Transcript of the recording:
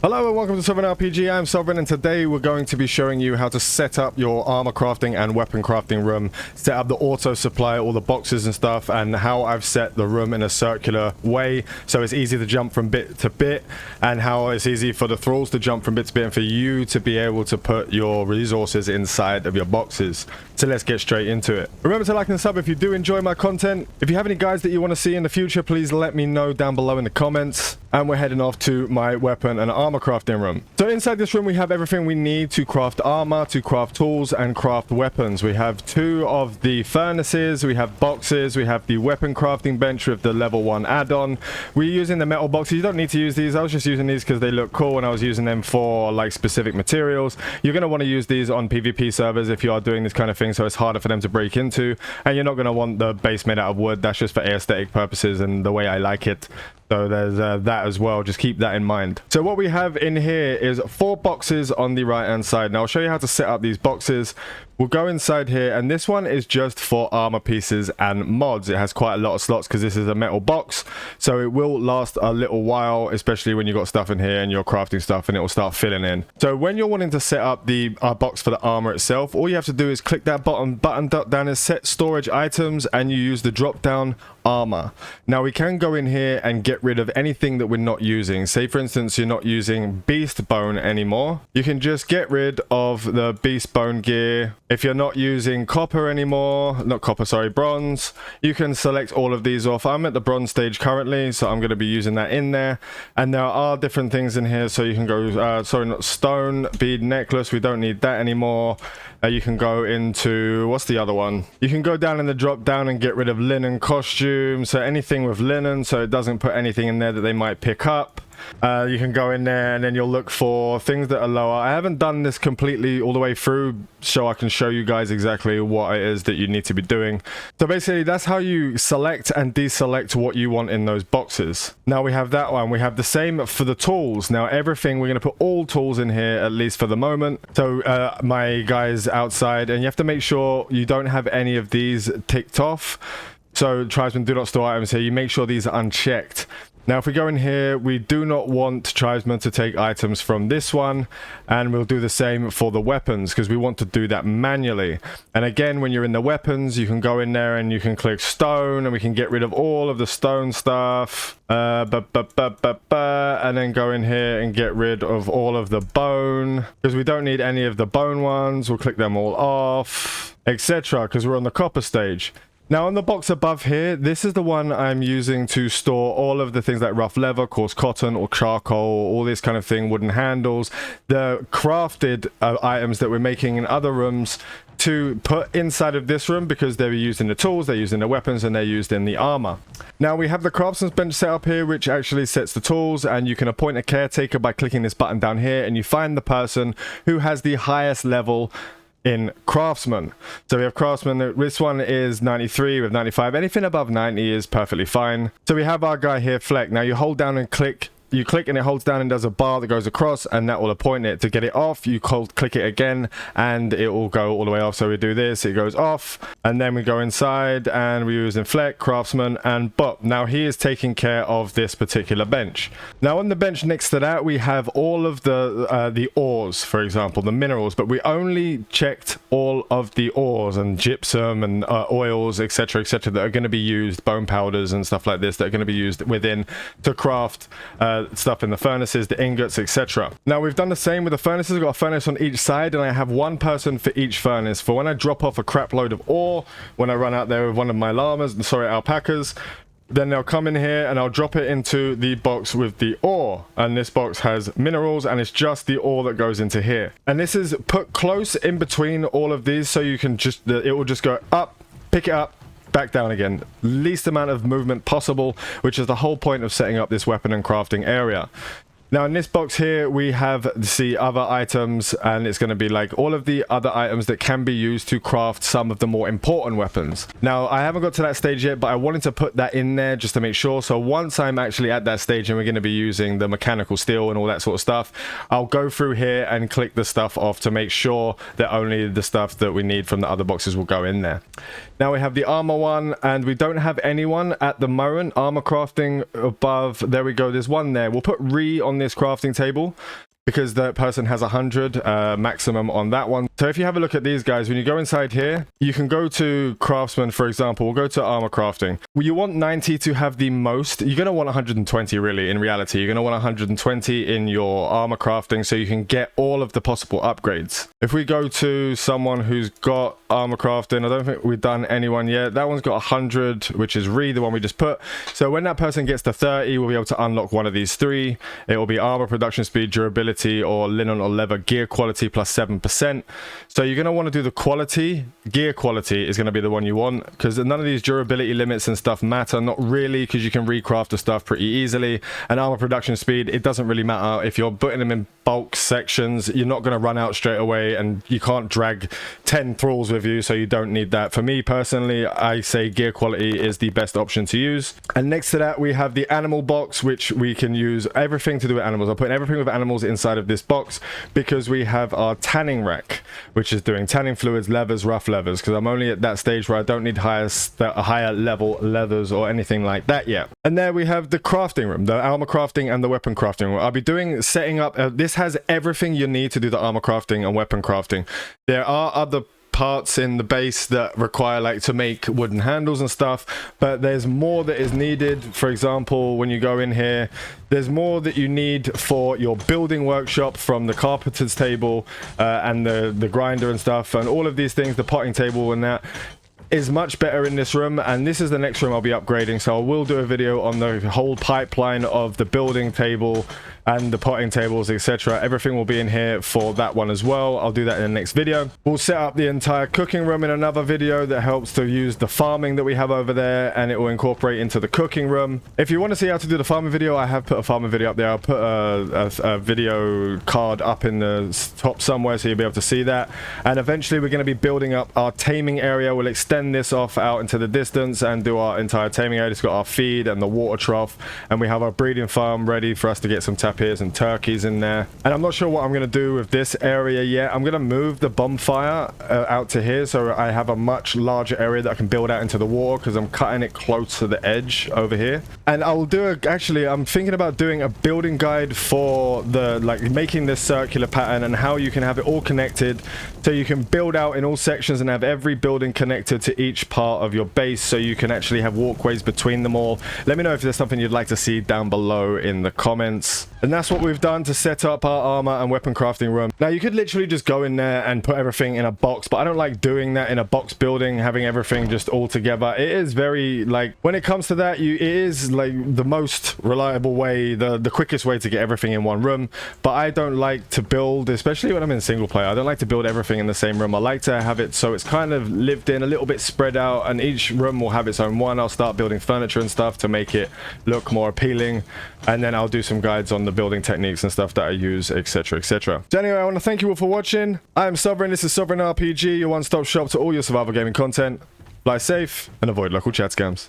Hello and welcome to Soulmask. I'm Sovereign, and today we're going to be showing you how to set up your armor crafting and weapon crafting room, set up the auto supply, all the boxes and stuff, and how I've set the room in a circular way so it's easy to jump from bit to bit, and how it's easy for the thralls to jump from bit to bit and for you to be able to put your resources inside of your boxes. So let's get straight into it. Remember to like and sub if you do enjoy my content. If you have any guides that you want to see in the future, please let me know down below in the comments. And we're heading off to my weapon and armor crafting room. So inside this room we have everything we need to craft armor, to craft tools, and craft weapons. We have 2 of the furnaces, we have boxes, we have the weapon crafting bench with the level 1 add-on. We're using the metal boxes. You don't need to use these. I was just using these because they look cool and I was using them for like specific materials. You're going to want to use these on PvP servers if you are doing this kind of thing, so it's harder for them to break into. And you're not going to want the base made out of wood. That's just for aesthetic purposes and the way I like it. So there's that as well. Just keep that in mind. So what we have in here is 4 boxes on the right hand side. Now I'll show you how to set up these boxes. We'll go inside here, and this one is just for armor pieces and mods. It has quite a lot of slots because this is a metal box, so it will last a little while, especially when you've got stuff in here and you're crafting stuff, and it will start filling in. So when you're wanting to set up the box for the armor itself, all you have to do is click that button down and set storage items, and you use the drop down armor. Now we can go in here and get rid of anything that we're not using. Say for instance you're not using beast bone anymore, you can just get rid of the beast bone gear. If you're not using copper anymore, not copper, sorry, bronze, you can select all of these off. I'm at the bronze stage currently, so I'm going to be using that in there. And there are different things in here, so you can go sorry, not stone bead necklace, we don't need that anymore. You can go into, what's the other one? You can go down in the drop down and get rid of linen costume, so anything with linen, so it doesn't put anything in there that they might pick up. You can go in there and then you'll look for things that are lower. I haven't done this completely all the way through, so I can show you guys exactly what it is that you need to be doing. So basically that's how you select and deselect what you want in those boxes. Now we have that one. We have the same for the tools. Now everything, we're going to put all tools in here, at least for the moment. So my guys outside, and you have to make sure you don't have any of these ticked off. So tribesmen do not store items here. You make sure these are unchecked. Now if we go in here, we do not want tribesmen to take items from this one, and we'll do the same for the weapons because we want to do that manually. And again, when you're in the weapons, you can go in there and you can click stone, and we can get rid of all of the stone stuff, and then go in here and get rid of all of the bone because we don't need any of the bone ones. We'll click them all off, etc., because we're on the copper stage. Now on the box above here, this is the one I'm using to store all of the things like rough leather, coarse cotton, or charcoal, all this kind of thing, wooden handles, the crafted items that we're making in other rooms to put inside of this room because they're used in the tools, they're used in the weapons, and they're used in the armor. Now we have the craftsman's bench set up here, which actually sets the tools, and you can appoint a caretaker by clicking this button down here, and you find the person who has the highest level in craftsman. So we have craftsman, this one is 93 with 95, anything above 90 is perfectly fine. So we have our guy here, Fleck. Now you hold down and click, you click and it holds down and does a bar that goes across, and that will appoint it. To get it off, you click it again and it will go all the way off. So we do this, it goes off, and then we go inside and we're using Fleck, craftsman, and Bop. Now he is taking care of this particular bench. Now on the bench next to that we have all of the ores, for example, the minerals, but we only checked all of the ores and gypsum and oils, etc., that are going to be used, bone powders and stuff like this, that are going to be used within to craft stuff in the furnaces, the ingots, etc. Now we've done the same with the furnaces. We've got a furnace on each side, and I have one person for each furnace. For when I drop off a crap load of ore, when I run out there with one of my llamas, sorry, alpacas, then they'll come in here and I'll drop it into the box with the ore, and this box has minerals, and it's just the ore that goes into here. And this is put close in between all of these, so you can just, it will just go up, pick it up, back down again. Least amount of movement possible, which is the whole point of setting up this weapon and crafting area. Now in this box here we have the other items, and it's going to be like all of the other items that can be used to craft some of the more important weapons. Now I haven't got to that stage yet, but I wanted to put that in there just to make sure. So once I'm actually at that stage and we're going to be using the mechanical steel and all that sort of stuff, I'll go through here and click the stuff off to make sure that only the stuff that we need from the other boxes will go in there. Now we have the armor one, and we don't have anyone at the moment. Armor crafting above, there we go, there's one there. We'll put re on the this crafting table, because the person has 100 maximum on that one. So if you have a look at these guys, when you go inside here, you can go to craftsman, for example. We'll go to armor crafting. Well, you want 90 to have the most. You're going to want 120 really, in reality. You're going to want 120 in your armor crafting so you can get all of the possible upgrades. If we go to someone who's got armor crafting, I don't think we've done anyone yet. That one's got 100, which is the one we just put. So when that person gets to 30, we'll be able to unlock one of these three. It will be armor production speed, durability, or linen or leather gear quality plus 7%. So you're going to want to do the quality. Gear quality is going to be the one you want, because none of these durability limits and stuff matter. Not really, because you can recraft the stuff pretty easily. And armor production speed, it doesn't really matter. If you're putting them in bulk sections, you're not going to run out straight away, and you can't drag 10 thralls with you, so you don't need that. For me personally, I say gear quality is the best option to use. And next to that, we have the animal box, which we can use everything to do with animals. I'm putting everything with animals inside of this box, because we have our tanning rack, which is doing tanning fluids, leathers, rough leathers, because I'm only at that stage where I don't need higher level leathers or anything like that yet. And there we have the crafting room, the armor crafting and the weapon crafting room. I'll be setting up this has everything you need to do the armor crafting and weapon crafting. There are other parts in the base that require like to make wooden handles and stuff, but there's more that is needed. For example, when you go in here, there's more that you need for your building workshop, from the carpenter's table and the grinder and stuff, and all of these things, the potting table, and that is much better in this room. And this is the next room I'll be upgrading, so I will do a video on the whole pipeline of the building table and the potting tables, etc. Everything will be in here for that one as well. I'll do that in the next video. We'll set up the entire cooking room in another video that helps to use the farming that we have over there, and it will incorporate into the cooking room. If you want to see how to do the farming video, I have put a farming video up there. I'll put a video card up in the top somewhere, so you'll be able to see that. And eventually we're going to be building up our taming area. We'll extend this off out into the distance and do our entire taming area. It's got our feed and the water trough, and we have our breeding farm ready for us to get some tapirs and turkeys in there. And I'm not sure what I'm going to do with this area yet. I'm going to move the bonfire out to here, so I have a much larger area that I can build out into the water, because I'm cutting it close to the edge over here. And I'll do actually, I'm thinking about doing a building guide for the, like, making this circular pattern and how you can have it all connected, so you can build out in all sections and have every building connected to each part of your base, so you can actually have walkways between them all. Let me know if there's something you'd like to see down below in the comments. And that's what we've done to set up our armor and weapon crafting room. Now, you could literally just go in there and put everything in a box, but I don't like doing that in a box building, having everything just all together. It is very, like, when it comes to that, it is like the most reliable way, the quickest way to get everything in one room. But I don't like to build, especially when I'm in single player, I don't like to build everything in the same room. I like to have it so it's kind of lived in, a little bit spread out, and each room will have its own one. I'll start building furniture and stuff to make it look more appealing, and then I'll do some guides on the building techniques and stuff that I use, etc, etc. So anyway, I want to thank you all for watching. I am Sovereign, this is Sovereign RPG, your one-stop shop to all your survival gaming content. Fly safe and avoid local chat scams.